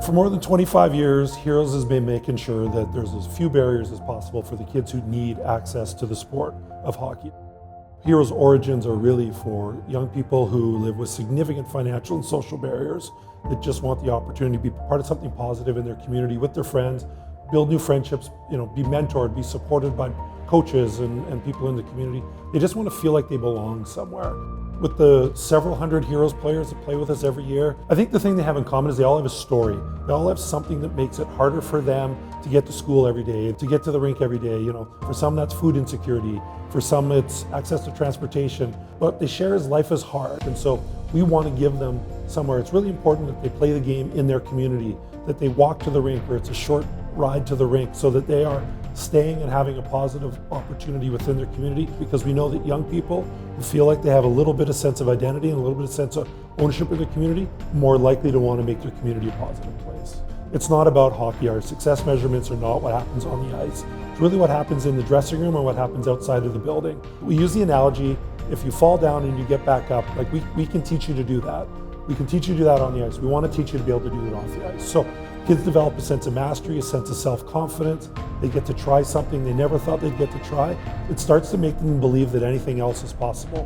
For more than 25 years, HEROS has been making sure that there's as few barriers as possible for the kids who need access to the sport of hockey. HEROS' origins are really for young people who live with significant financial and social barriers that just want the opportunity to be part of something positive in their community with their friends, build new friendships, be mentored, be supported by coaches and people in the community. They just want to feel like they belong somewhere. With the several hundred HEROS players that play with us every year, I think the thing they have in common is they all have a story. They all have something that makes it harder for them to get to school every day, to get to the rink every day. For some that's food insecurity, for some it's access to transportation. What they share is life is hard, and so we want to give them somewhere. It's really important that they play the game in their community, that they walk to the rink or it's a short ride to the rink, so that they are staying and having a positive opportunity within their community, because we know that young people who feel like they have a little bit of sense of identity and a little bit of sense of ownership in their community, more likely to want to make their community a positive place. It's not about hockey. Our success measurements are not what happens on the ice. It's really what happens in the dressing room and what happens outside of the building. We use the analogy, if you fall down and you get back up, like we can teach you to do that. We can teach you to do that on the ice. We want to teach you to be able to do it off the ice. So kids develop a sense of mastery, a sense of self-confidence. They get to try something they never thought they'd get to try. It starts to make them believe that anything else is possible.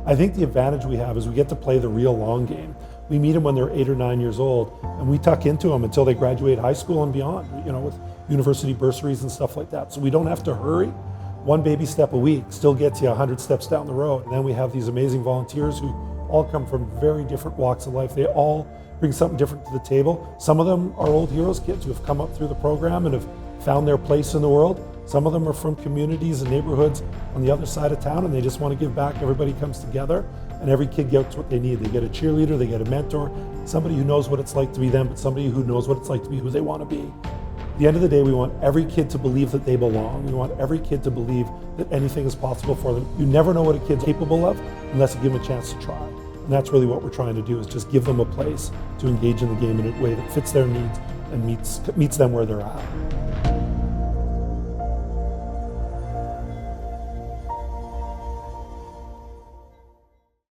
I think the advantage we have is we get to play the real long game. We meet them when they're 8 or 9 years old, and we tuck into them until they graduate high school and beyond, with university bursaries and stuff like that. So we don't have to hurry. One baby step a week still gets you 100 steps down the road. And then we have these amazing volunteers who all come from very different walks of life. They all bring something different to the table. Some of them are old HEROS kids who have come up through the program and have found their place in the world. Some of them are from communities and neighborhoods on the other side of town, and they just want to give back. Everybody comes together, and every kid gets what they need. They get a cheerleader, they get a mentor, somebody who knows what it's like to be them, but somebody who knows what it's like to be who they want to be. At the end of the day, we want every kid to believe that they belong. We want every kid to believe that anything is possible for them. You never know what a kid's capable of unless you give them a chance to try. And that's really what we're trying to do, is just give them a place to engage in the game in a way that fits their needs and meets them where they're at.